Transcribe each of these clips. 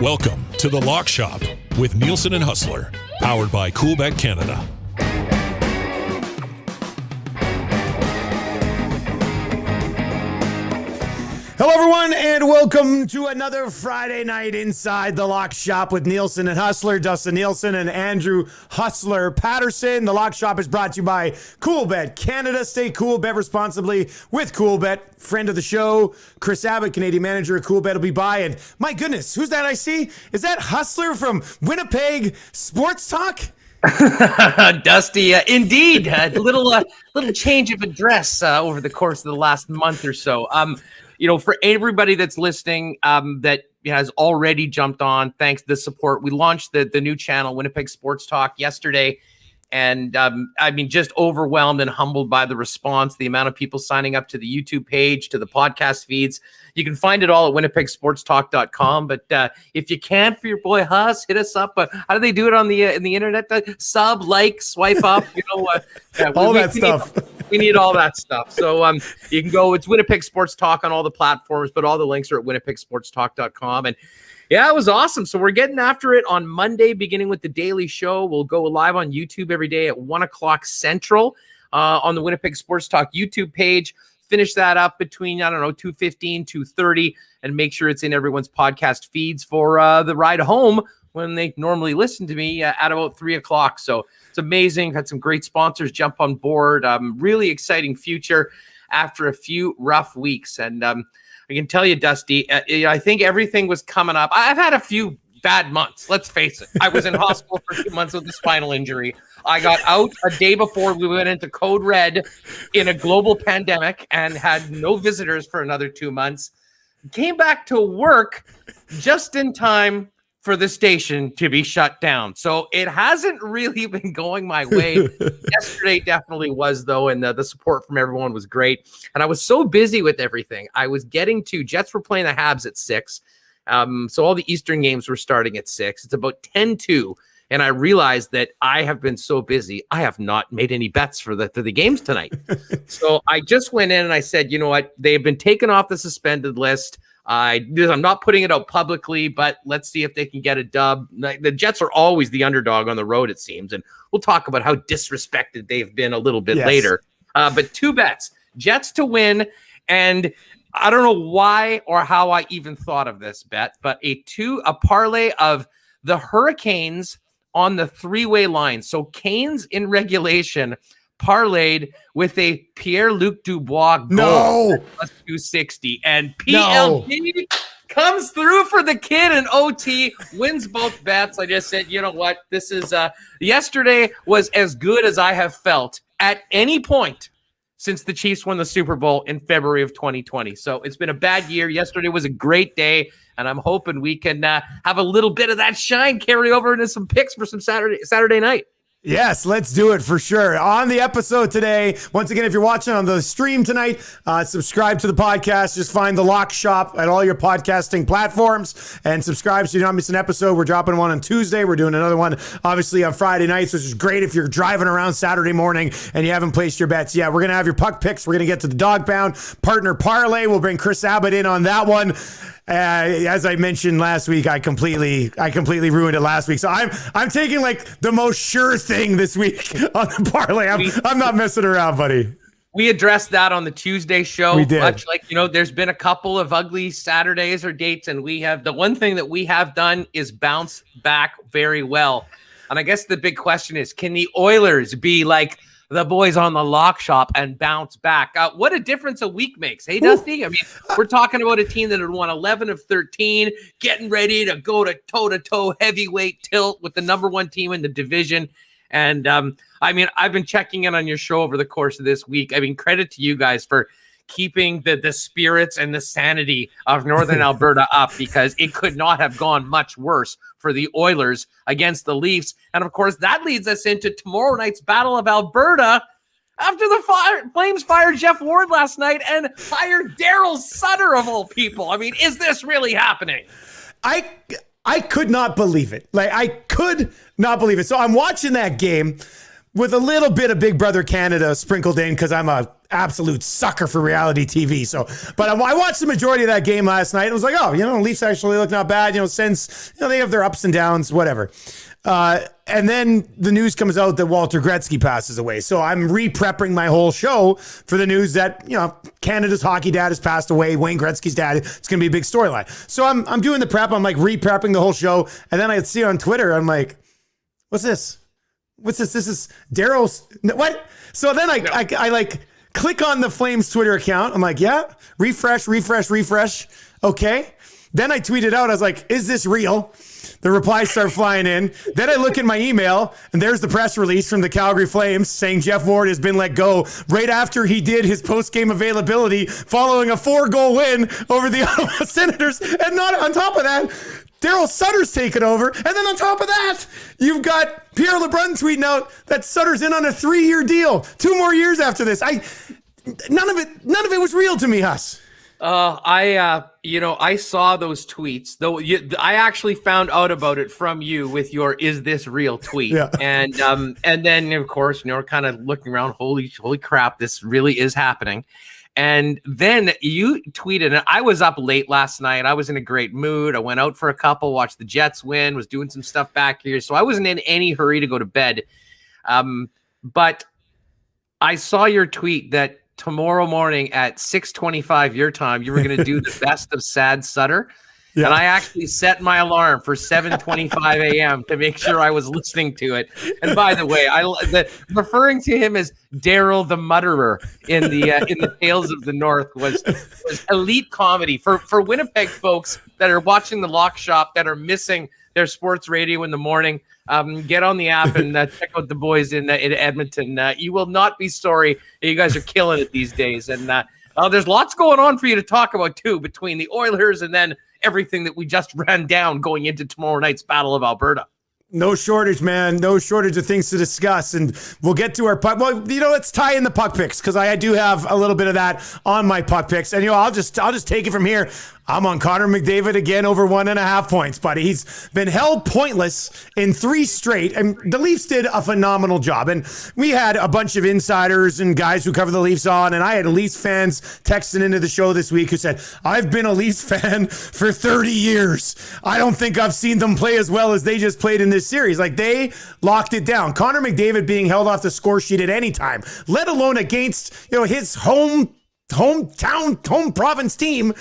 Welcome to The Lock Shop with Nielson and Hustler, powered by Coolbet Canada. Hello, everyone, and welcome to another Friday night inside the Lock Shop with Nielson and Hustler, Dustin Nielson and Andrew Hustler Patterson. The Lock Shop is brought to you by Coolbet Canada. Stay cool, bet responsibly with Coolbet. Friend of the show, Chris Abbott, Canadian manager of Coolbet, will be by. And my goodness, who's that I see? Is that Hustler from Winnipeg Sports Talk? Dusty, indeed, a little change of address over the course of the last month or so. For everybody that's listening, that has already jumped on, thanks to the support. We launched the new channel, Winnipeg Sports Talk, yesterday. And just overwhelmed and humbled by the response, the amount of people signing up to the YouTube page, to the podcast feeds. You can find it all at winnipegsportstalk.com. But if you can, for your boy Huss, hit us up. How do they do it on the internet? Sub, like, swipe up, all that stuff. We need all that stuff. So you can go, it's Winnipeg Sports Talk on all the platforms, but all the links are at winnipegsportstalk.com. And yeah, it was awesome. So we're getting after it on Monday, beginning with the Daily Show. We'll go live on YouTube every day at 1 o'clock Central on the Winnipeg Sports Talk YouTube page. Finish that up between, 2:15, 2:30, and make sure it's in everyone's podcast feeds for the ride home when they normally listen to me at about 3 o'clock. So it's amazing. Had some great sponsors jump on board. Really exciting future after a few rough weeks. And I can tell you, Dusty, I think everything was coming up. I've had a few bad months. Let's face it. I was in hospital for 2 months with a spinal injury. I got out a day before we went into code red in a global pandemic and had no visitors for another 2 months. Came back to work just in time for the station to be shut down. So it hasn't really been going my way. Yesterday definitely was, though, and the support from everyone was great. And I was so busy with everything. I was getting to, Jets were playing the Habs at 6. So all the Eastern games were starting at 6. It's about 10-2. And I realized that I have been so busy, I have not made any bets for the games tonight. So I just went in and I said, you know what? They have been taken off the suspended list. I'm not putting it out publicly, but let's see if they can get a dub. The Jets are always the underdog on the road, it seems. And we'll talk about how disrespected they've been a little bit later. But 2 bets, Jets to win. And I don't know why or how I even thought of this bet, but a parlay of the Hurricanes on the 3-way line. So Canes in regulation parlayed with a Pierre-Luc Dubois goal plus 260, and PLD comes through for the kid, and OT wins both bets. I just said, you know what, this is yesterday was as good as I have felt at any point since the Chiefs won the Super Bowl in February of 2020. So it's been a bad year. Yesterday was a great day, and I'm hoping we can have a little bit of that shine carry over into some picks for some Saturday night. Yes, let's do it for sure. On the episode today, once again, if you're watching on the stream tonight, subscribe to the podcast. Just find the Lock Shop at all your podcasting platforms and subscribe so you don't miss an episode. We're dropping one on Tuesday. We're doing another one, obviously, on Friday nights, which is great if you're driving around Saturday morning and you haven't placed your bets yet. We're going to have your puck picks. We're going to get to the dog pound partner parlay. We'll bring Chris Abbott in on that one. As I mentioned last week, I completely ruined it last week. So I'm taking like the most sure thing this week on the parlay. I'm not messing around, buddy. We addressed that on the Tuesday show. We did. Much like, there's been a couple of ugly Saturdays or dates, and the one thing that we have done is bounce back very well. And I guess the big question is, can the Oilers be like the boys on the Lock Shop and bounce back? What a difference a week makes. Hey, Dusty? I mean, we're talking about a team that had won 11 of 13, getting ready to go to toe-to-toe heavyweight tilt with the number 1 team in the division. And, I've been checking in on your show over the course of this week. Credit to you guys for keeping the spirits and the sanity of Northern Alberta up, because it could not have gone much worse for the Oilers against the Leafs. And of course, that leads us into tomorrow night's Battle of Alberta after the Flames fired Jeff Ward last night and hired Daryl Sutter of all people. Is this really happening? I could not believe it. I could not believe it. So I'm watching that game with a little bit of Big Brother Canada sprinkled in because I'm a absolute sucker for reality TV. So, but I watched the majority of that game last night. It was like, oh, Leafs actually look not bad. Since they have their ups and downs, whatever. And then the news comes out that Walter Gretzky passes away. So I'm re-prepping my whole show for the news that, Canada's hockey dad has passed away. Wayne Gretzky's dad. It's going to be a big storyline. So I'm doing the prep. I'm like re-prepping the whole show. And then I see on Twitter, I'm like, what's this? What's this? This is Daryl's. What? So then I like click on the Flames Twitter account. I'm like, yeah, refresh. Okay. Then I tweeted out, I was like, is this real? The replies start flying in. Then I look at my email, and there's the press release from the Calgary Flames saying Jeff Ward has been let go right after he did his post-game availability following a 4-goal win over the Ottawa Senators. And not on top of that, Daryl Sutter's taken over. And then on top of that, you've got Pierre LeBrun tweeting out that Sutter's in on a 3-year deal. 2 more years after this. None of it was real to me, Huss. I saw those tweets, though. I actually found out about it from you with your "Is this real?" tweet, yeah. And then of course, kind of looking around. Holy crap, this really is happening. And then you tweeted, and I was up late last night. I was in a great mood. I went out for a couple, watched the Jets win, was doing some stuff back here, so I wasn't in any hurry to go to bed. But I saw your tweet that tomorrow morning at 6:25 your time, you were going to do the best of sad Sutter. Yeah. And I actually set my alarm for 7:25 a.m. to make sure I was listening to it. And by the way, referring to him as Daryl the Mutterer in the Tales of the North was elite comedy for Winnipeg folks that are watching the Lock Shop, that are missing their sports radio in the morning. Get on the app and check out the boys in Edmonton. You will not be sorry. You guys are killing it these days. And there's lots going on for you to talk about, too, between the Oilers and then everything that we just ran down going into tomorrow night's Battle of Alberta. No shortage, man. No shortage of things to discuss. And we'll get to our puck. Well, let's tie in the puck picks, because I do have a little bit of that on my puck picks. And, I'll just take it from here. I'm on Connor McDavid again over 1.5 points, buddy. He's been held pointless in 3 straight, and the Leafs did a phenomenal job. And we had a bunch of insiders and guys who cover the Leafs on, and I had Leafs fans texting into the show this week who said, I've been a Leafs fan for 30 years. I don't think I've seen them play as well as they just played in this series. Like, they locked it down. Connor McDavid being held off the score sheet at any time, let alone against, his home province team,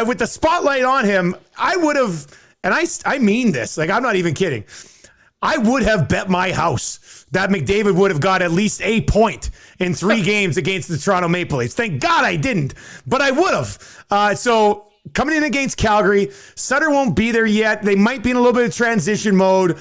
with the spotlight on him, I would have, and I mean this, like, I'm not even kidding, I would have bet my house that McDavid would have got at least a point in 3 games against the Toronto Maple Leafs. Thank God I didn't, but I would have. So coming in against Calgary, Sutter won't be there yet. They might be in a little bit of transition mode.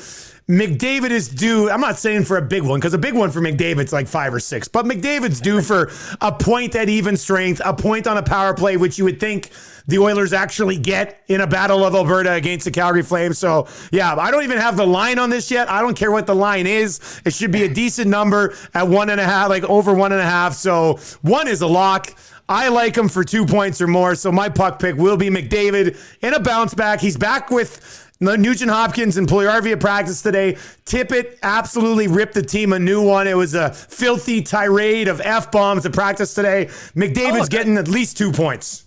McDavid is due, I'm not saying for a big one, because a big one for McDavid's like 5 or 6, but McDavid's due for a point at even strength, a point on a power play, which you would think the Oilers actually get in a Battle of Alberta against the Calgary Flames. So, yeah, I don't even have the line on this yet. I don't care what the line is. It should be a decent number at 1.5, like over 1.5. So 1 is a lock. I like him for 2 points or more. So my puck pick will be McDavid in a bounce back. He's back with Nugent Hopkins and Puljujarvi at practice today. Tippett absolutely ripped the team a new one. It was a filthy tirade of F-bombs at practice today. McDavid's getting at least 2 points.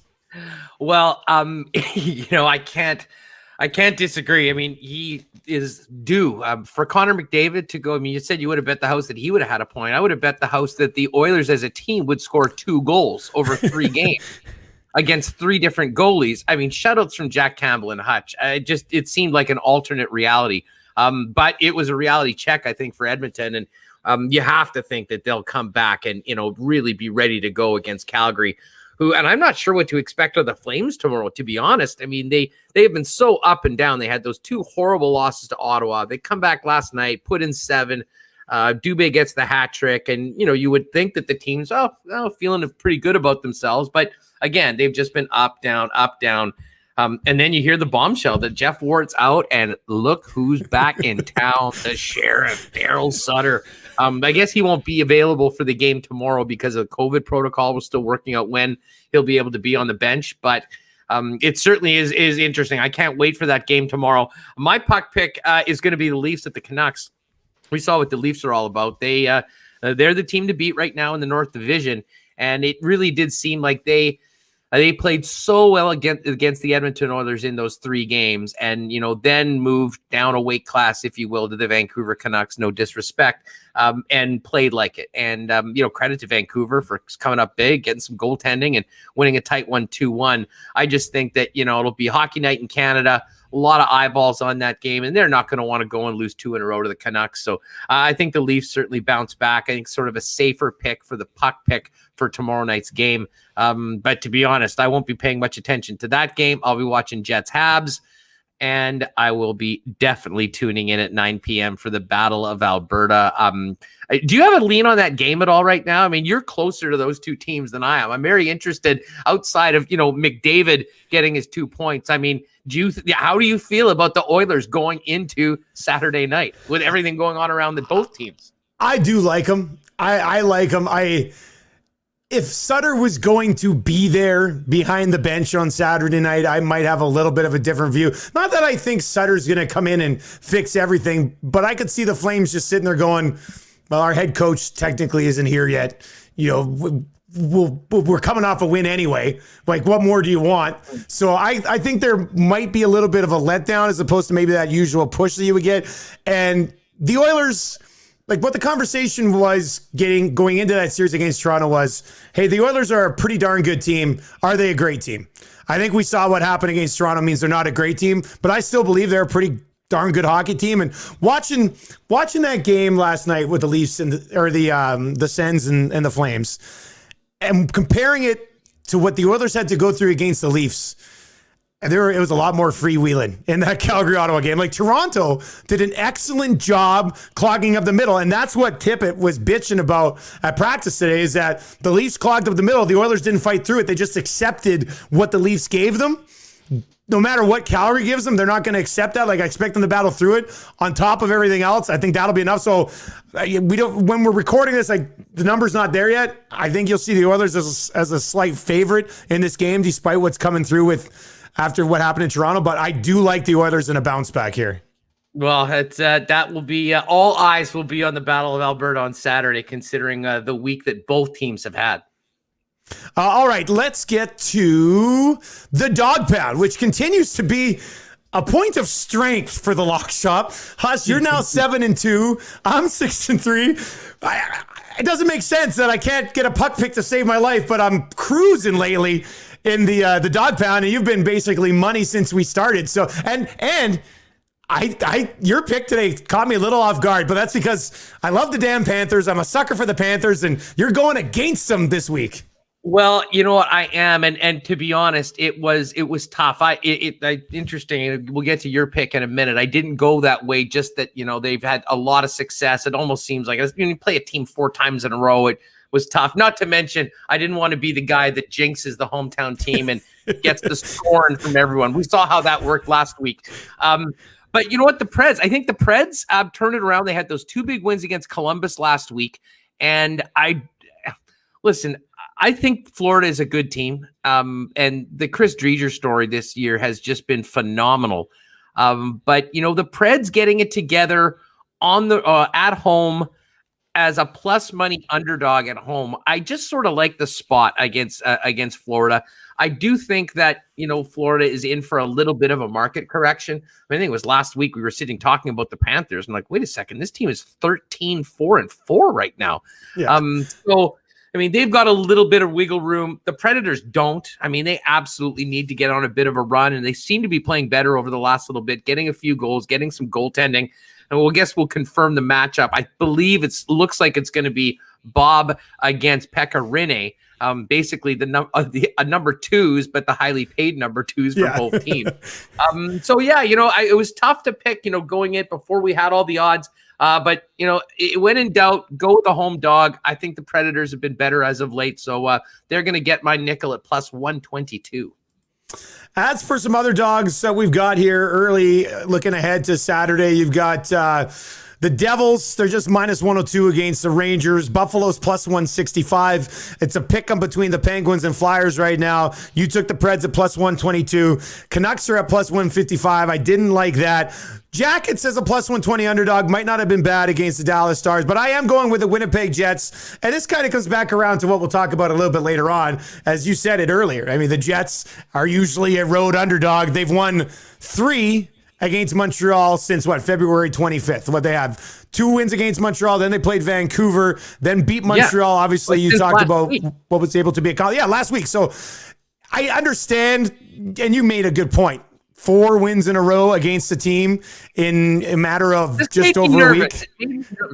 Well, I can't disagree. I mean, he is due for Connor McDavid to go. I mean, you said you would have bet the house that he would have had a point. I would have bet the house that the Oilers as a team would score 2 goals over 3 games. Against 3 different goalies. I mean, shutouts from Jack Campbell and Hutch. It seemed like an alternate reality. But it was a reality check, I think, for Edmonton. And you have to think that they'll come back and, really be ready to go against Calgary, and I'm not sure what to expect of the Flames tomorrow, to be honest. I mean, they have been so up and down. They had those 2 horrible losses to Ottawa. They come back last night, put in 7. Dubé gets the hat trick. And, you would think that the team's feeling pretty good about themselves. But again, they've just been up, down, up, down. And then you hear the bombshell that Jeff Ward's out, and look who's back in town, the Sheriff, Daryl Sutter. I guess he won't be available for the game tomorrow because of the COVID protocol. We're still working out when he'll be able to be on the bench, but it certainly is interesting. I can't wait for that game tomorrow. My puck pick is going to be the Leafs at the Canucks. We saw what the Leafs are all about. They're the team to beat right now in the North Division. And it really did seem like they played so well against the Edmonton Oilers in those 3 games, and then moved down a weight class, if you will, to the Vancouver Canucks. No disrespect, and played like it. And credit to Vancouver for coming up big, getting some goaltending, and winning a tight 1-2-1. I just think that it'll be hockey night in Canada. A lot of eyeballs on that game, and they're not going to want to go and lose 2 in a row to the Canucks. So I think the Leafs certainly bounce back. I think sort of a safer pick for the puck pick for tomorrow night's game. But to be honest, I won't be paying much attention to that game. I'll be watching Jets Habs, and I will be definitely tuning in at 9 p.m. for the Battle of Alberta. Do you have a lean on that game at all right now? I mean, you're closer to those 2 teams than I am. I'm very interested outside of, McDavid getting his 2 points. I mean, how do you feel about the Oilers going into Saturday night with everything going on around both teams? I do like them. I like them. If Sutter was going to be there behind the bench on Saturday night, I might have a little bit of a different view. Not that I think Sutter's going to come in and fix everything, but I could see the Flames just sitting there going, well, our head coach technically isn't here yet. We're coming off a win anyway. Like, what more do you want? So I think there might be a little bit of a letdown as opposed to maybe that usual push that you would get. And the Oilers, like what the conversation was going into that series against Toronto was, hey, the Oilers are a pretty darn good team. Are they a great team? I think we saw what happened against Toronto means they're not a great team, but I still believe they're a pretty darn good hockey team. And watching that game last night with the Leafs and the Sens and the Flames, and comparing it to what the Oilers had to go through against the Leafs, and it was a lot more freewheeling in that Calgary-Ottawa game. Like, Toronto did an excellent job clogging up the middle, and that's what Tippett was bitching about at practice today, is that the Leafs clogged up the middle. The Oilers didn't fight through it. They just accepted what the Leafs gave them. No matter what Calgary gives them, they're not going to accept that. Like, I expect them to battle through it. On top of everything else, I think that'll be enough. So when we're recording this, like, the number's not there yet. I think you'll see the Oilers as a slight favorite in this game, despite what's coming through after what happened in Toronto. But I do like the Oilers in a bounce back here. Well, it's that will be all eyes will be on the Battle of Alberta on Saturday, considering the week that both teams have had. All right, let's get to the dog pound, which continues to be a point of strength for the Lock Shop. Huss, you're now 7-2. I'm 6-3. It doesn't make sense that I can't get a puck pick to save my life, but I'm cruising lately in the dog pound, and you've been basically money since we started. So and your pick today caught me a little off guard, but that's because I love the damn Panthers. I'm a sucker for the Panthers, and you're going against them this week. Well, you know what, I am, and to be honest, it was tough. Interesting. We'll get to your pick in a minute. I didn't go that way. Just that they've had a lot of success. It almost seems like you play a team 4 times in a row. It was tough. Not to mention, I didn't want to be the guy that jinxes the hometown team and gets the scorn from everyone. We saw how that worked last week. But you know what, I think the Preds turned it around. They had those 2 big wins against Columbus last week, and listen. I think Florida is a good team, and the Chris Driedger story this year has just been phenomenal. But the Preds getting it together on the at home as a plus money underdog at home, I just sort of like the spot against Florida. I do think that Florida is in for a little bit of a market correction. I think it was last week we were sitting talking about the Panthers. I'm like, wait a second, this team is 13-4-4 right now. Yeah. So. I mean, they've got a little bit of wiggle room. The Predators don't. I mean, they absolutely need to get on a bit of a run, and they seem to be playing better over the last little bit, getting a few goals, getting some goaltending. And we'll confirm the matchup. I believe looks like it's going to be Bob against Pekka Rinne. Basically the number 2s, but the highly paid number 2s for both teams. It was tough to pick, going in before we had all the odds. But when in doubt, go with the home dog. I think the Predators have been better as of late, so they're going to get my nickel at plus 122. As for some other dogs that we've got here early, looking ahead to Saturday, you've got The Devils, they're just minus 102 against the Rangers. Buffalo's plus 165. It's a pick 'em between the Penguins and Flyers right now. You took the Preds at plus 122. Canucks are at plus 155. I didn't like that. Jackets as a plus 120 underdog might not have been bad against the Dallas Stars, but I am going with the Winnipeg Jets. And this kind of comes back around to what we'll talk about a little bit later on. As you said it earlier, I mean, the Jets are usually a road underdog. They've won 3 against Montreal since February 25th. They have 2 wins against Montreal, then they played Vancouver, then beat Montreal. Yeah. Obviously, you talked about what was able to be accomplished. Yeah, last week. So I understand, and you made a good point. 4 wins in a row against a team in a matter of just over a week.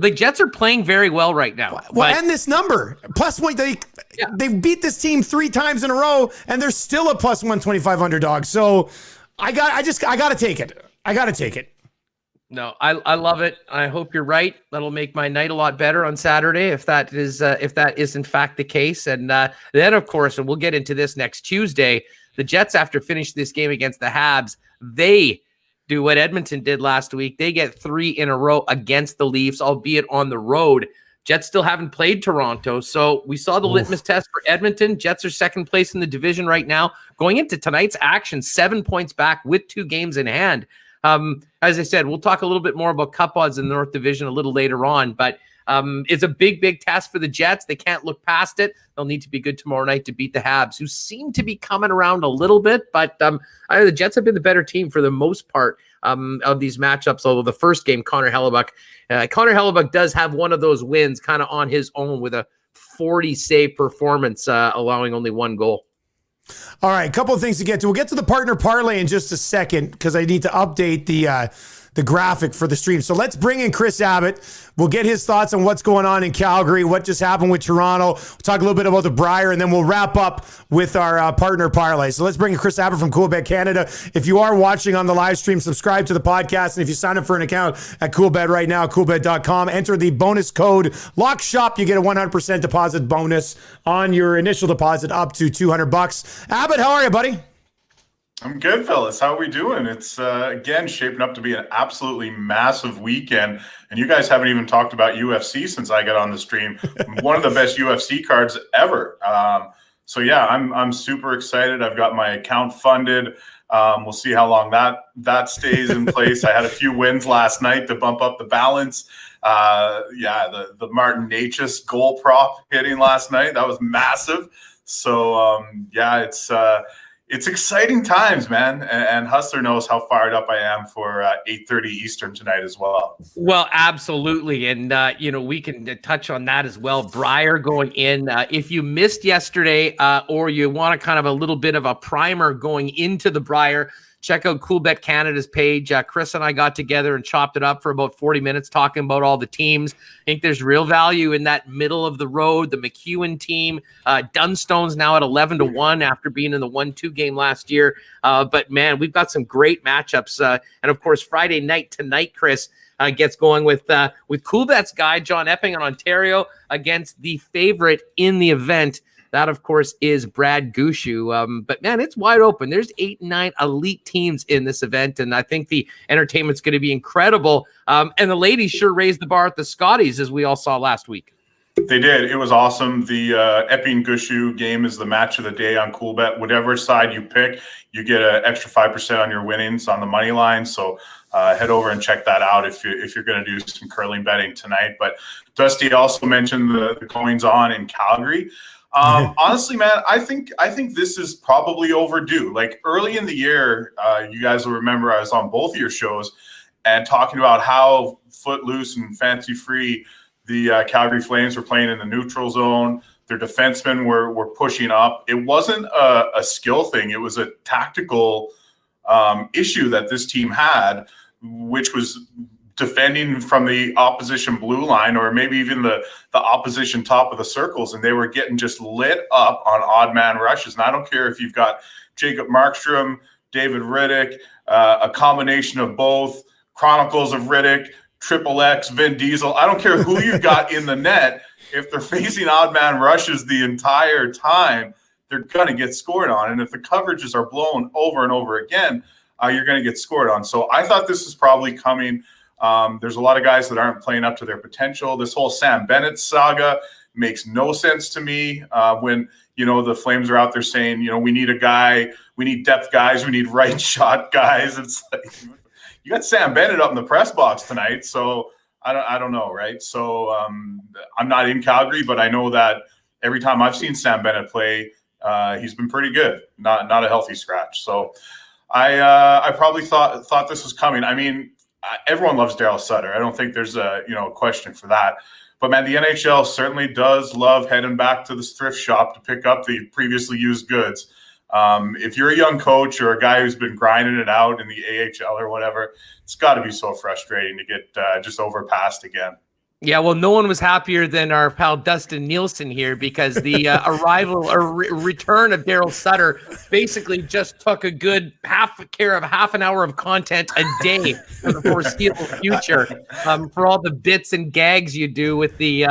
The Jets are playing very well right now. Well, and this number, plus one, they beat this team 3 times in a row, and they're still a plus 125 underdog. So I got to take it. I got to take it. No, I love it. I hope you're right. That'll make my night a lot better on Saturday if that is in fact the case. And then, of course, and we'll get into this next Tuesday, the Jets, after finishing this game against the Habs, they do what Edmonton did last week. They get 3 in a row against the Leafs, albeit on the road. Jets still haven't played Toronto. So we saw the litmus test for Edmonton. Jets are second place in the division right now. Going into tonight's action, 7 points back with 2 games in hand. As I said, we'll talk a little bit more about cup odds in the North Division a little later on, but it's a big test for the Jets. They can't look past it. They'll need to be good tomorrow night to beat the Habs, who seem to be coming around a little bit, but the Jets have been the better team for the most part of these matchups, although the first game, Connor Hellebuyck does have one of those wins kind of on his own with a 40-save performance, allowing only 1 goal. All right, a couple of things to get to. We'll get to the partner parlay in just a second because I need to update the graphic for the stream. So let's bring in Chris Abbott. We'll get his thoughts on what's going on in Calgary, what just happened with Toronto. We'll talk a little bit about the Brier, and then we'll wrap up with our partner parlay. So let's bring in Chris Abbott from Coolbet Canada. If you are watching on the live stream, subscribe to the podcast. And if you sign up for an account at Coolbet right now, coolbet.com, enter the bonus code LOCKSHOP. You get a 100% deposit bonus on your initial deposit up to $200. Abbott, how are you, buddy? I'm good, fellas. How are we doing? It's, again, shaping up to be an absolutely massive weekend. And you guys haven't even talked about UFC since I got on the stream. One of the best UFC cards ever. So, yeah, I'm super excited. I've got my account funded. We'll see how long that stays in place. I had a few wins last night to bump up the balance. The Martin Necas goal prop hitting last night. That was massive. So, it's exciting times, man. And Hustler knows how fired up I am for 8:30 Eastern tonight as well. Well, absolutely. And, we can touch on that as well. Brier going in. If you missed yesterday or you want a kind of a little bit of a primer going into the Brier, check out Coolbet Canada's page. Chris and I got together and chopped it up for about 40 minutes talking about all the teams. I think there's real value in that middle of the road, the McEwen team. Dunstone's now at 11-1 after being in the 1-2 game last year. But, man, we've got some great matchups. And, of course, Friday night tonight, Chris, gets going with Coolbet's guy, John Epping in Ontario, against the favorite in the event. That, of course, is Brad Gushu. But, man, it's wide open. There's 8-9 elite teams in this event, and I think the entertainment's going to be incredible. And the ladies sure raised the bar at the Scotties, as we all saw last week. They did. It was awesome. The Epping Gushu game is the match of the day on Coolbet. Whatever side you pick, you get an extra 5% on your winnings on the money line. So head over and check that out if you're going to do some curling betting tonight. But Dusty also mentioned the goings on in Calgary. Honestly, man, I think this is probably overdue. Like early in the year, you guys will remember I was on both of your shows and talking about how footloose and fancy free the Calgary Flames were playing in the neutral zone. Their defensemen were pushing up. It wasn't a skill thing. It was a tactical issue that this team had, which was defending from the opposition blue line or maybe even the opposition top of the circles, and they were getting just lit up on odd man rushes. And I don't care if you've got Jacob Markstrom, David Riddick, a combination of both, Chronicles of Riddick, Triple X, Vin Diesel. I don't care who you got in the net. If they're facing odd man rushes the entire time, they're going to get scored on. And if the coverages are blown over and over again, you're going to get scored on. So I thought this was probably coming There's a lot of guys that aren't playing up to their potential. This whole Sam Bennett saga makes no sense to me when, the Flames are out there saying, we need a guy, we need depth guys, we need right shot guys. It's like, you got Sam Bennett up in the press box tonight. So I don't know, right? So I'm not in Calgary, but I know that every time I've seen Sam Bennett play, he's been pretty good, not a healthy scratch. So I probably thought this was coming. I mean, everyone loves Daryl Sutter. I don't think there's a question for that. But man, the NHL certainly does love heading back to the thrift shop to pick up the previously used goods. If you're a young coach or a guy who's been grinding it out in the AHL or whatever, it's got to be so frustrating to get just overpassed again. Yeah, well, no one was happier than our pal Dustin Nielson here because the arrival or return of Daryl Sutter basically just took a good half an hour of content a day for the foreseeable future for all the bits and gags you do with the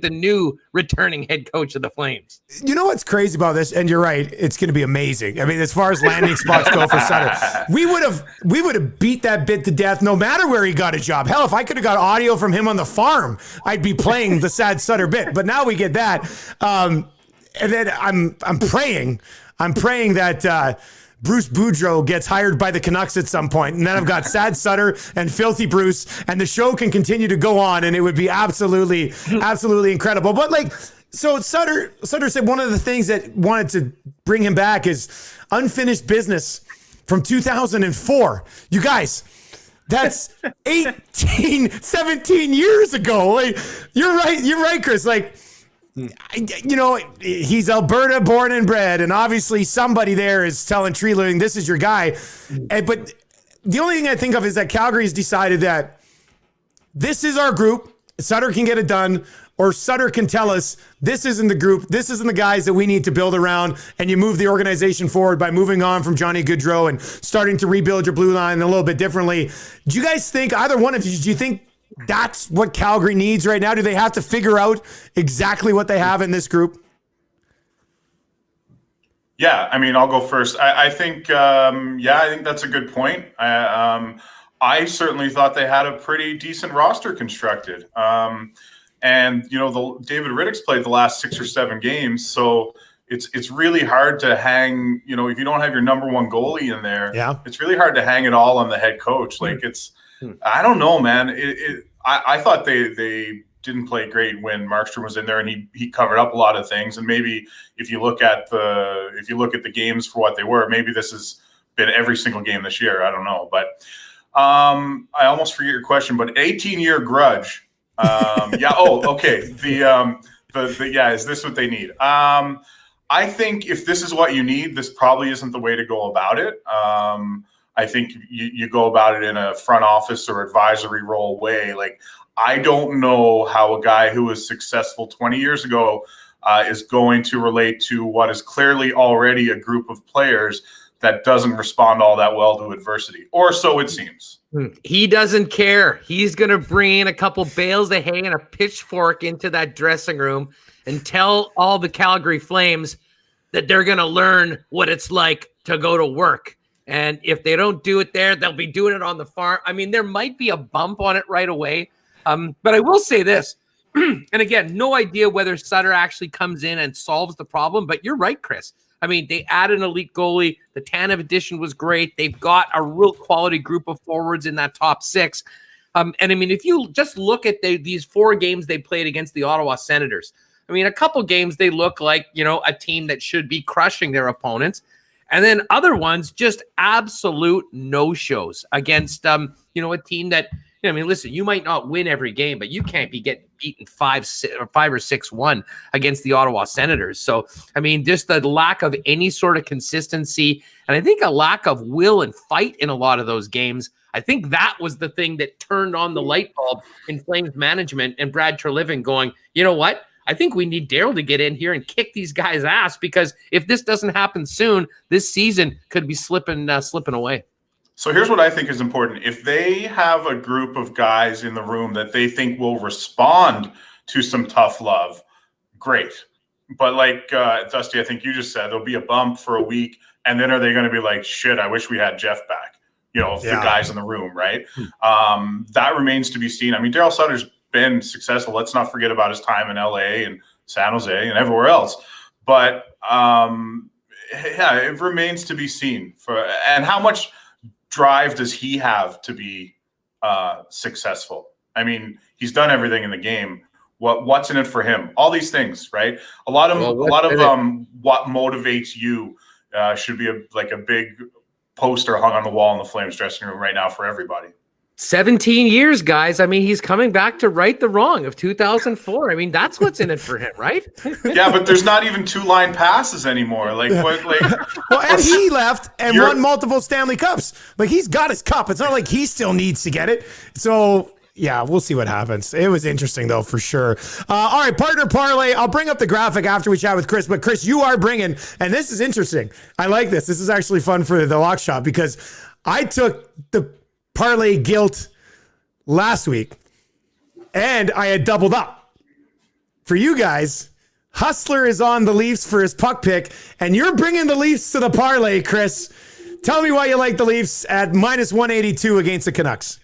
new returning head coach of the Flames. You know what's crazy about this? And you're right, it's going to be amazing. I mean, as far as landing spots go for Sutter, we would have beat that bit to death no matter where he got a job. Hell, if I could have got audio from him on the farm, I'd be playing the sad Sutter bit. But now we get that, and then I'm praying that Bruce Boudreau gets hired by the Canucks at some point, and then I've got sad Sutter and filthy Bruce, and the show can continue to go on, and it would be absolutely incredible. But so Sutter said one of the things that wanted to bring him back is unfinished business from 2004. You guys. That's 17 years ago. You're right, Chris. He's Alberta born and bred, and obviously somebody there is telling Treelering, this is your guy. But the only thing I think of is that Calgary's decided that this is our group. Sutter can get it done, or Sutter can tell us this isn't the group, this isn't the guys that we need to build around, and you move the organization forward by moving on from Johnny Gaudreau and starting to rebuild your blue line a little bit differently. Do you guys think, either one of you, do you think that's what Calgary needs right now? Do they have to figure out exactly what they have in this group? Yeah, I mean, I'll go first. I think that's a good point. I certainly thought they had a pretty decent roster constructed. And David Riddick's played the last 6 or 7 games, so it's really hard to hang. If you don't have your number one goalie in there, it's really hard to hang it all on the head coach. I don't know, man. I thought they didn't play great when Markstrom was in there, and he covered up a lot of things. And maybe if you look at the games for what they were, maybe this has been every single game this year. I don't know, but I almost forget your question. But 18-year grudge. Yeah. Oh, okay. Is this what they need? I think if this is what you need, this probably isn't the way to go about it. I think you go about it in a front office or advisory role way. I don't know how a guy who was successful 20 years ago is going to relate to what is clearly already a group of players that doesn't respond all that well to adversity, or so it seems. He doesn't care. He's going to bring in a couple bales of hay and a pitchfork into that dressing room and tell all the Calgary Flames that they're going to learn what it's like to go to work. And if they don't do it there, they'll be doing it on the farm. I mean, there might be a bump on it right away. But I will say this, and again, no idea whether Sutter actually comes in and solves the problem, but you're right, Chris. I mean, they added an elite goalie. The Tanev addition was great. They've got a real quality group of forwards in that top 6. And I mean, if you just look at these 4 games they played against the Ottawa Senators, I mean, a couple games they look like, a team that should be crushing their opponents. And then other ones, just absolute no-shows against, a team that, listen, you might not win every game, but you can't be getting beaten 5 or 6-1 against the Ottawa Senators. So, I mean, just the lack of any sort of consistency, and I think a lack of will and fight in a lot of those games. I think that was the thing that turned on the light bulb in Flames management and Brad Treliving going, you know what? I think we need Daryl to get in here and kick these guys' ass, because if this doesn't happen soon, this season could be slipping away. So here's what I think is important. If they have a group of guys in the room that they think will respond to some tough love, great. But Dusty, I think you just said, there'll be a bump for a week, and then are they going to be like, shit, I wish we had Jeff back, the guys in the room, right? That remains to be seen. I mean, Daryl Sutter's been successful. Let's not forget about his time in LA and San Jose and everywhere else. But it remains to be seen. And how much drive does he have to be successful? I mean, he's done everything in the game. What's in it for him? All these things, right? A lot of what motivates you should be a big poster hung on the wall in the Flames dressing room right now for everybody. 17 years, guys. I mean, he's coming back to right the wrong of 2004. I mean, that's what's in it for him, right? Yeah, but there's not even 2-line passes anymore. And he left and won multiple Stanley Cups. Like, he's got his cup. It's not like he still needs to get it. So, yeah, we'll see what happens. It was interesting, though, for sure. All right, partner parlay. I'll bring up the graphic after we chat with Chris. But, Chris, you are bringing, and this is interesting. I like this. This is actually fun for the lock shop because I took the parlay guilt last week and I had doubled up. For you guys, Hustler is on the Leafs for his puck pick, and you're bringing the Leafs to the parlay, Chris. Tell me why you like the Leafs at -182 against the Canucks.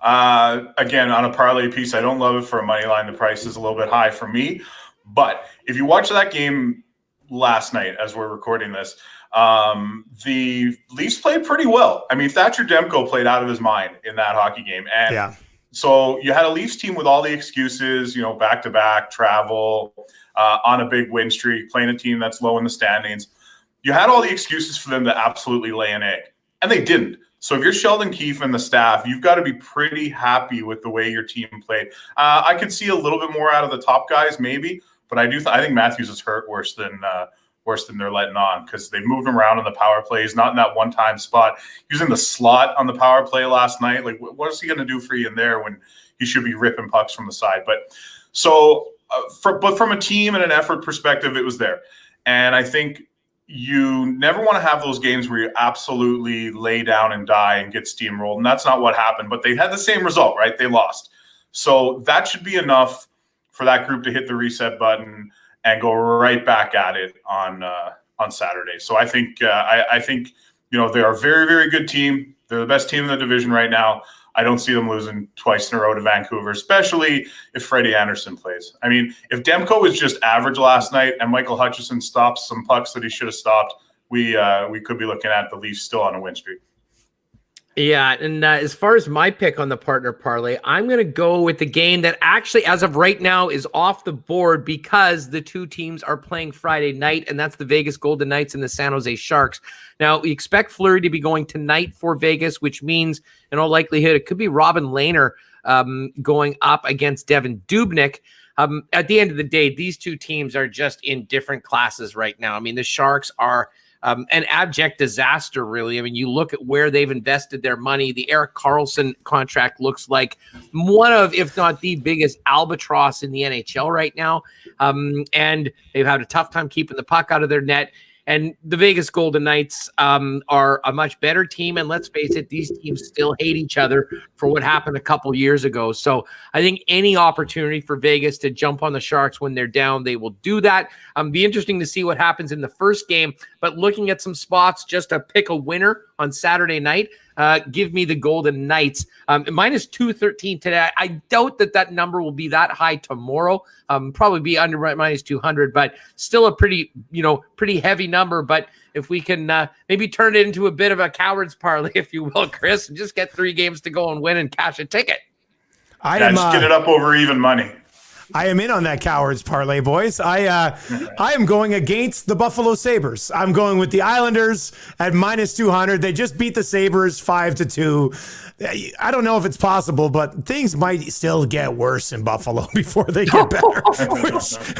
Again, on a parlay piece, I don't love it for a money line. The price is a little bit high for me. But if you watch that game last night as we're recording this, the Leafs played pretty well. I mean, Thatcher Demko played out of his mind in that hockey game. And so you had a Leafs team with all the excuses, back-to-back, travel, on a big win streak, playing a team that's low in the standings. You had all the excuses for them to absolutely lay an egg, and they didn't. So if you're Sheldon Keefe and the staff, you've got to be pretty happy with the way your team played. I could see a little bit more out of the top guys, maybe, but I think Matthews is hurt worse than they're letting on because they moved him around on the power play. He's not in that one-time spot. He was in the slot on the power play last night. Like, what is he going to do for you in there when he should be ripping pucks from the side? But from a team and an effort perspective, it was there. And I think you never want to have those games where you absolutely lay down and die and get steamrolled. And that's not what happened. But they had the same result, right? They lost. So that should be enough for that group to hit the reset button and go right back at it on Saturday. So I think they're a very, very good team. They're the best team in the division right now. I don't see them losing twice in a row to Vancouver, especially if Freddie Anderson plays. I mean, if Demko was just average last night and Michael Hutchison stops some pucks that he should have stopped, we could be looking at the Leafs still on a win streak. Yeah, and as far as my pick on the partner parlay, I'm going to go with the game that actually, as of right now, is off the board because the two teams are playing Friday night, and that's the Vegas Golden Knights and the San Jose Sharks. Now, we expect Fleury to be going tonight for Vegas, which means, in all likelihood, it could be Robin Lehner going up against Devin Dubnyk. At the end of the day, these two teams are just in different classes right now. I mean, the Sharks are an abject disaster, really. I mean, you look at where they've invested their money. The Erik Karlsson contract looks like one of, if not the biggest albatross in the NHL right now. And they've had a tough time keeping the puck out of their net. And the Vegas Golden Knights are a much better team. And let's face it, these teams still hate each other for what happened a couple years ago. So I think any opportunity for Vegas to jump on the Sharks when they're down, they will do that. Be interesting to see what happens in the first game. But looking at some spots just to pick a winner on Saturday night, give me the Golden Knights. Minus 213 today. I doubt that number will be that high tomorrow. Probably be under minus 200, but still a pretty heavy number. But if we can maybe turn it into a bit of a coward's parlay, if you will, Chris, and just get 3 games to go and win and cash a ticket. Just get it up over even money. I am in on that cowards parlay, boys. I am going against the Buffalo Sabres. I'm going with the Islanders at minus 200. They just beat the Sabres 5-2. I don't know if it's possible, but things might still get worse in Buffalo before they get better,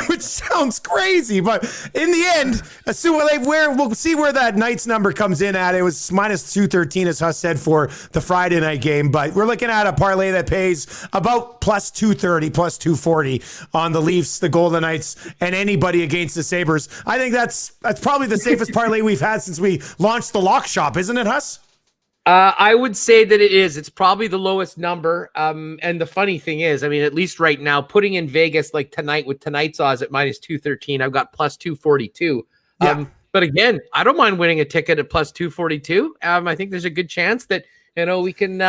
which sounds crazy. But in the end, we'll see where that Knights number comes in at. It was minus 213, as Huss said, for the Friday night game. But we're looking at a parlay that pays about plus 230, plus 240 on the Leafs, the Golden Knights, and anybody against the Sabres. I think that's probably the safest parlay we've had since we launched the lock shop, isn't it, Huss? I would say that it is. It's probably the lowest number. And the funny thing is, I mean, at least right now, putting in Vegas like tonight with tonight's odds at minus 213, I've got plus 242. Yeah. But again, I don't mind winning a ticket at plus 242. I think there's a good chance that, we can,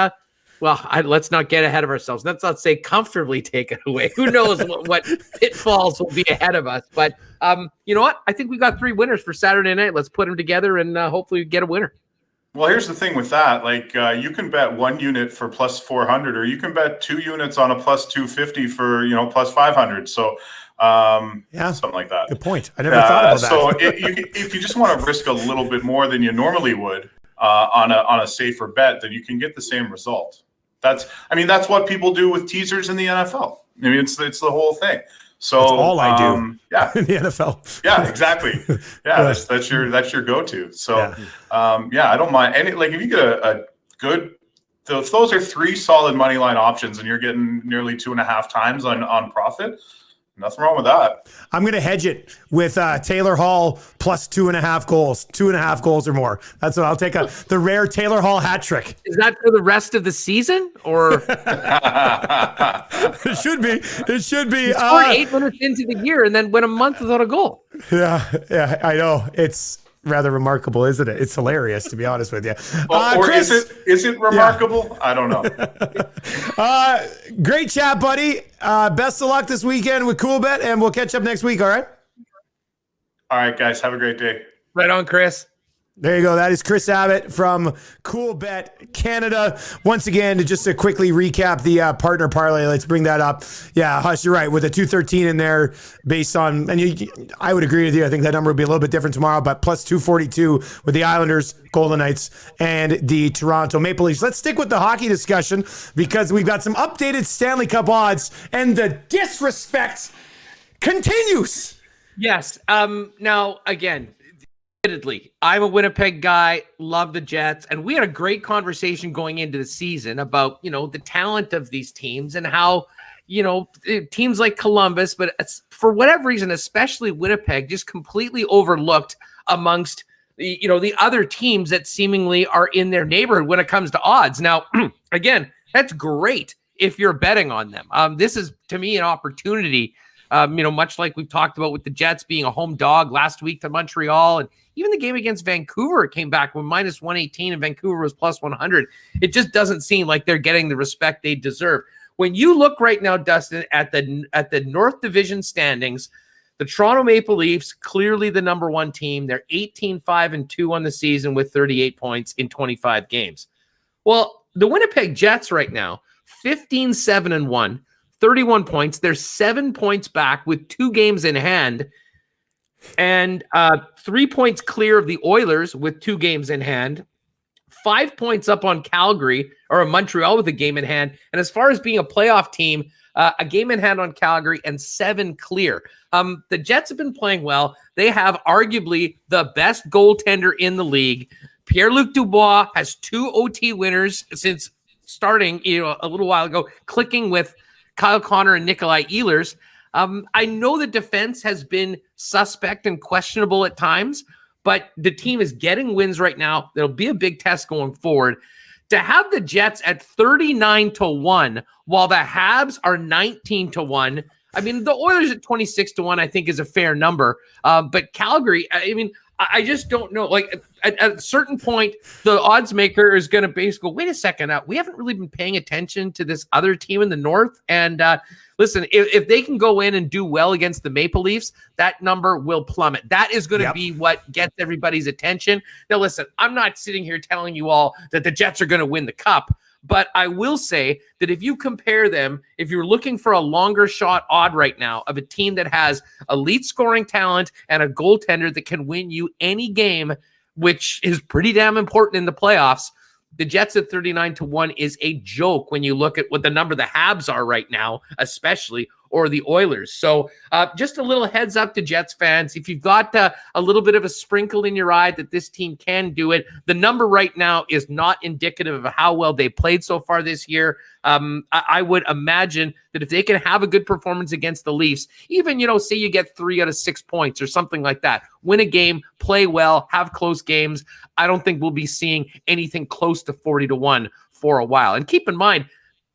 let's not get ahead of ourselves. Let's not say comfortably take it away. Who knows what pitfalls will be ahead of us. But you know what? I think we got 3 winners for Saturday night. Let's put them together and hopefully get a winner. Well, here's the thing with that. Like, you can bet 1 unit for plus 400, or you can bet 2 units on a plus 250 for, plus 500. So, something like that. Good point. I never thought about that. So if you just want to risk a little bit more than you normally would on a safer bet, then you can get the same result. That's what people do with teasers in the NFL. I mean, it's the whole thing. So that's all I do. In the NFL. Yeah, exactly. Yeah, that's your go-to. So I don't mind any. Like, if you get a good, if those are 3 solid money line options and you're getting nearly 2.5 times on profit, nothing wrong with that. I'm going to hedge it with Taylor Hall plus 2.5 goals, 2.5 goals or more. That's what I'll take. The rare Taylor Hall hat trick. Is that for the rest of the season, or it should be? It should be. He scored 8 minutes into the year and then went a month without a goal. Yeah, I know. It's rather remarkable, isn't it? It's hilarious, to be honest with you. Or Chris, is it remarkable? Yeah. I don't know. Great chat, buddy. Best of luck this weekend with Coolbet, and we'll catch up next week, all right? All right, guys. Have a great day. Right on, Chris. There you go. That is Chris Abbott from Coolbet Canada. Once again, just to quickly recap the partner parlay, let's bring that up. Yeah, Hush, you're right. With a 213 in there based on, I would agree with you. I think that number would be a little bit different tomorrow, but plus 242 with the Islanders, Golden Knights, and the Toronto Maple Leafs. Let's stick with the hockey discussion because we've got some updated Stanley Cup odds, and the disrespect continues. Yes. Now, again, admittedly, I'm a Winnipeg guy, love the Jets, and we had a great conversation going into the season about, the talent of these teams and how, teams like Columbus, but for whatever reason, especially Winnipeg, just completely overlooked amongst the other teams that seemingly are in their neighborhood when it comes to odds. Now, again, that's great if you're betting on them. This is, to me, an opportunity, much like we've talked about with the Jets being a home dog last week to Montreal, and even the game against Vancouver, it came back when minus 118 and Vancouver was plus 100. It just doesn't seem like they're getting the respect they deserve. When you look right now, Dustin, at the North Division standings, the Toronto Maple Leafs, clearly the number 1 team. They're 18-5-2 on the season with 38 points in 25 games. Well, the Winnipeg Jets right now, 15-7-1, 31 points. They're 7 points back with 2 games in hand, and 3 points clear of the Oilers with 2 games in hand, 5 points up on Calgary or Montreal with a game in hand. And as far as being a playoff team, a game in hand on Calgary and 7 clear. The Jets have been playing well. They have arguably the best goaltender in the league. Pierre-Luc Dubois has 2 OT winners since starting, a little while ago, clicking with Kyle Connor and Nikolai Ehlers. I know the defense has been suspect and questionable at times, but the team is getting wins right now. There'll be a big test going forward. To have the Jets at 39-1, while the Habs are 19-1. The Oilers at 26-1, I think, is a fair number. But Calgary, I just don't know. Like, at a certain point, the odds maker is going to basically go, wait a second, we haven't really been paying attention to this other team in the North. And listen, if they can go in and do well against the Maple Leafs, that number will plummet. That is going to be what gets everybody's attention. Now, listen, I'm not sitting here telling you all that the Jets are going to win the Cup. But I will say that if you compare them, if you're looking for a longer shot odd right now of a team that has elite scoring talent and a goaltender that can win you any game, which is pretty damn important in the playoffs, the Jets at 39-1 is a joke when you look at what the number the Habs are right now, especially, or the Oilers. So just a little heads up to Jets fans. If you've got a little bit of a sprinkle in your eye that this team can do it, the number right now is not indicative of how well they played so far this year. I would imagine that if they can have a good performance against the Leafs, even, say you get 3 out of 6 points or something like that, win a game, play well, have close games, I don't think we'll be seeing anything close to 40-1 for a while. And keep in mind,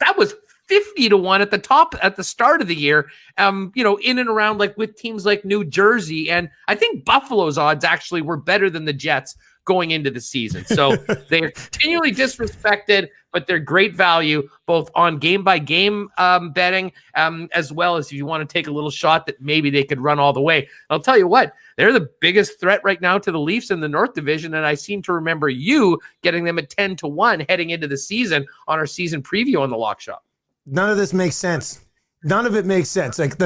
that was 50-1 at the top at the start of the year, in and around like with teams like New Jersey. And I think Buffalo's odds actually were better than the Jets going into the season. So they're continually disrespected, but they're great value both on game-by-game betting, as well as if you want to take a little shot that maybe they could run all the way. I'll tell you what, they're the biggest threat right now to the Leafs in the North Division, and I seem to remember you getting them at 10-1 heading into the season on our season preview on the Lock Shop. None of this makes sense. None of it makes sense. Like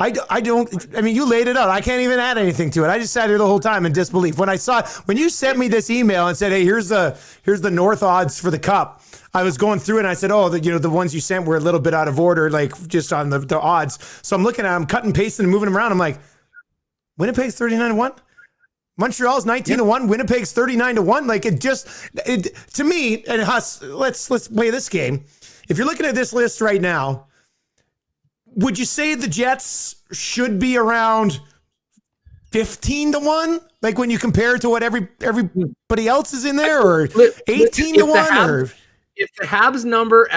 I mean, you laid it out. I can't even add anything to it. I just sat here the whole time in disbelief. When you sent me this email and said, hey, here's the North odds for the Cup, I was going through it and I said, oh, the ones you sent were a little bit out of order, like just on the odds. So I'm looking at them, cutting, pasting, and moving them around. I'm like, Winnipeg's 39-1? Montreal's 19-1, Winnipeg's 39-1. Like it to me, and Huss, let's play this game. If you're looking at this list right now, would you say the Jets should be around 15-1? Like when you compare it to what everybody else is in there, or 18-1? Or if the Habs number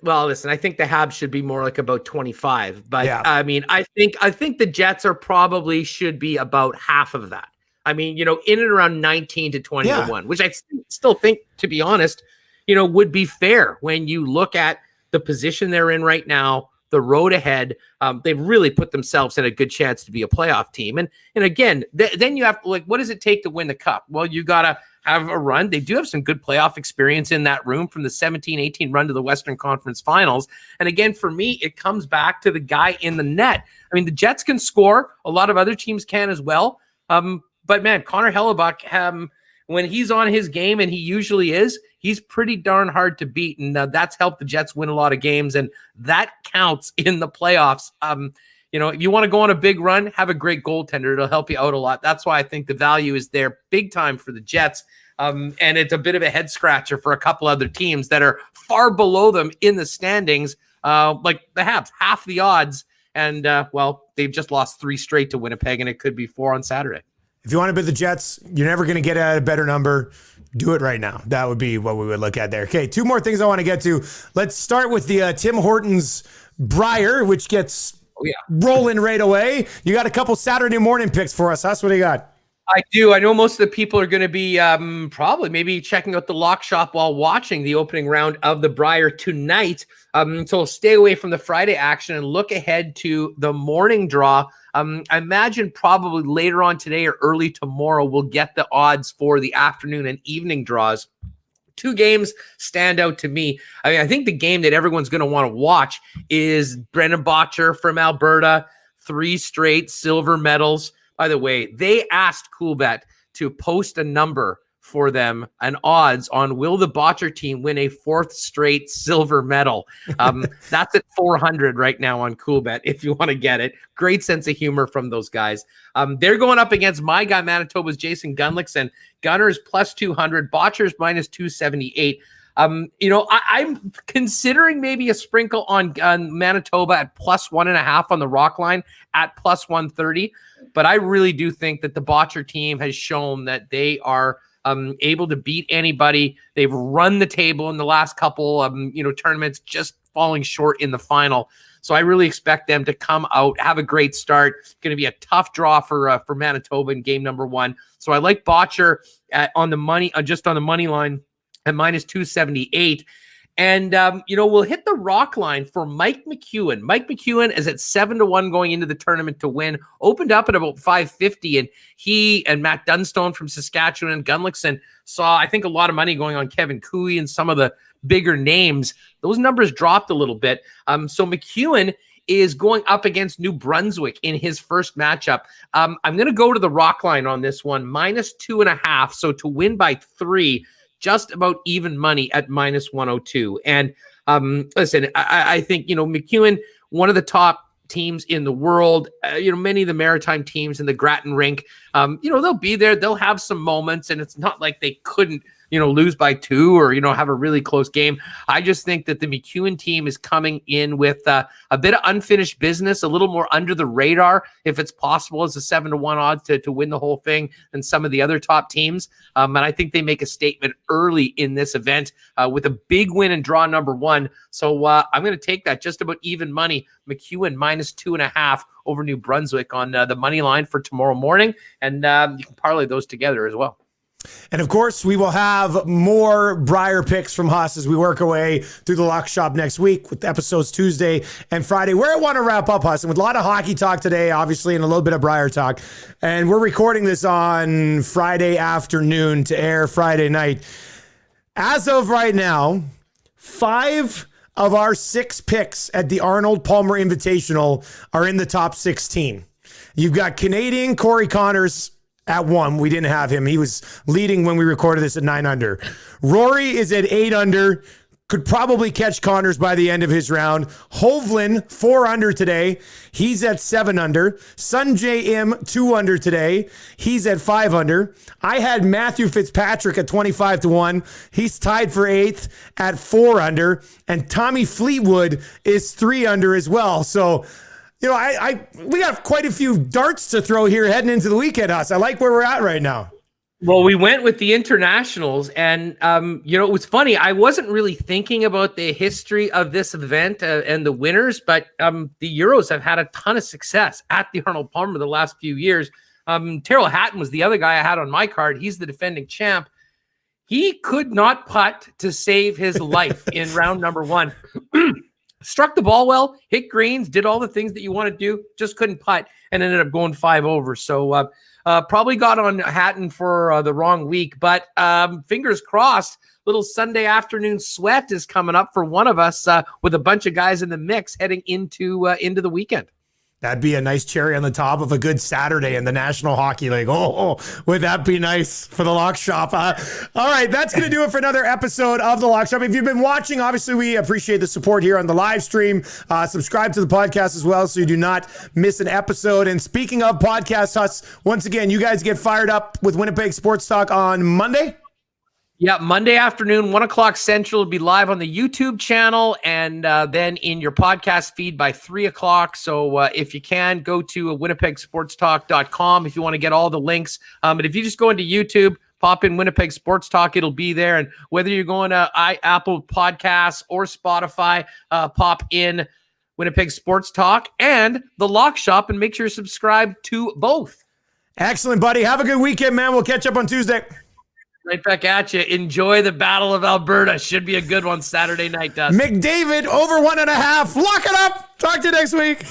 listen, I think the Habs should be more like about 25. But yeah. I mean, I think the Jets probably should be about half of that. I mean, in and around 19-20-1, which I still think, to be honest, would be fair when you look at the position they're in right now, the road ahead. They've really put themselves in a good chance to be a playoff team. And again, then you have to, like, what does it take to win the Cup? Well, you got to have a run. They do have some good playoff experience in that room from the 17-18 run to the Western Conference Finals. And again, for me, it comes back to the guy in the net. I mean, the Jets can score. A lot of other teams can as well. But man, Connor Hellebuck, when he's on his game, and he usually is, he's pretty darn hard to beat. And that's helped the Jets win a lot of games. And that counts in the playoffs. If you want to go on a big run, have a great goaltender. It'll help you out a lot. That's why I think the value is there big time for the Jets. And it's a bit of a head scratcher for a couple other teams that are far below them in the standings, like the Habs, half the odds. And, they've just lost 3 straight to Winnipeg, and it could be 4 on Saturday. If you want to bet the Jets, you're never going to get at a better number. Do it right now. That would be what we would look at there. Okay, 2 more things I want to get to. Let's start with the Tim Hortons Briar, which gets rolling right away. You got a couple Saturday morning picks for us. Huss, what do you got? I do. I know most of the people are going to be probably maybe checking out the Lock Shop while watching the opening round of the Briar tonight. So stay away from the Friday action and look ahead to the morning draw. I imagine probably later on today or early tomorrow we'll get the odds for the afternoon and evening draws. 2 games stand out to me. I mean, I think the game that everyone's going to want to watch is Brendan Bottcher from Alberta, 3 straight silver medals. By the way, they asked Coolbet to post a number for them, an odds on will the Bottcher team win a 4th straight silver medal. That's at 400 right now on Coolbet if you want to get it. Great sense of humor from those guys. They're going up against my guy, Manitoba's Jason Gunlickson. Gunner's plus 200, Botcher's minus 278. I'm considering maybe a sprinkle on Manitoba at plus 1.5 on the rock line at plus 130. But I really do think that the Bottcher team has shown that they are able to beat anybody. They've run the table in the last couple tournaments, just falling short in the final. So I really expect them to come out, have a great start. It's going to be a tough draw for Manitoba in game number 1. So I like Bottcher on the money, just on the money line at minus 278. And, we'll hit the rock line for Mike McEwen. Mike McEwen is at 7-1 going into the tournament to win. Opened up at about 550, and he and Matt Dunstone from Saskatchewan and Gunlickson saw, I think, a lot of money going on Kevin Cooey and some of the bigger names. Those numbers dropped a little bit. So McEwen is going up against New Brunswick in his first matchup. I'm going to go to the rock line on this one, minus 2.5. So to win by 3, just about even money at minus 102. And listen, I think, McEwen, one of the top teams in the world, many of the maritime teams in the Grattan rink, they'll be there. They'll have some moments, and it's not like they couldn't lose by 2 or, have a really close game. I just think that the McEwen team is coming in with a bit of unfinished business, a little more under the radar, if it's possible, as a 7-1 odds to win the whole thing than some of the other top teams. And I think they make a statement early in this event with a big win and draw number 1. So I'm going to take that just about even money. McEwen -2.5 over New Brunswick on the money line for tomorrow morning. And you can parlay those together as well. And of course, we will have more Briar picks from Huss as we work away through the Lock Shop next week with episodes Tuesday and Friday. Where I want to wrap up, Huss, and with a lot of hockey talk today, obviously, and a little bit of Briar talk. And we're recording this on Friday afternoon to air Friday night. As of right now, 5 of our 6 picks at the Arnold Palmer Invitational are in the top 16. You've got Canadian Corey Connors at 1. We didn't have him. He was leading when we recorded this at 9 under. Rory is at 8 under. Could probably catch Connors by the end of his round. Hovland, 4 under today. He's at 7 under. Sunjay M, 2 under today. He's at 5 under. I had Matthew Fitzpatrick at 25-1. He's tied for 8th at 4 under. And Tommy Fleetwood is 3 under as well. So, we got quite a few darts to throw here heading into the weekend, Us. I like where we're at right now. Well, we went with the internationals, and it was funny. I wasn't really thinking about the history of this event and the winners, but the Euros have had a ton of success at the Arnold Palmer the last few years. Terrell Hatton was the other guy I had on my card. He's the defending champ. He could not putt to save his life in round number 1. Struck the ball well, hit greens, did all the things that you want to do, just couldn't putt, and ended up going 5 over. So probably got on Hatton for the wrong week, but fingers crossed, little Sunday afternoon sweat is coming up for one of us with a bunch of guys in the mix heading into the weekend. That'd be a nice cherry on the top of a good Saturday in the National Hockey League. Oh, would that be nice for the Lock Shop? All right, that's going to do it for another episode of the Lock Shop. If you've been watching, obviously we appreciate the support here on the live stream. Subscribe to the podcast as well so you do not miss an episode. And speaking of podcasts, Huss, once again, you guys get fired up with Winnipeg Sports Talk on Monday? Yeah, Monday afternoon, 1 o'clock Central, will be live on the YouTube channel and then in your podcast feed by 3 o'clock. So if you can, go to winnipegsportstalk.com if you want to get all the links. But if you just go into YouTube, pop in Winnipeg Sports Talk, it'll be there. And whether you're going to Apple Podcasts or Spotify, pop in Winnipeg Sports Talk and the Lock Shop and make sure you're subscribed to both. Excellent, buddy. Have a good weekend, man. We'll catch up on Tuesday. Right back at you. Enjoy the Battle of Alberta. Should be a good one Saturday night, Dustin. McDavid over 1.5. Lock it up. Talk to you next week.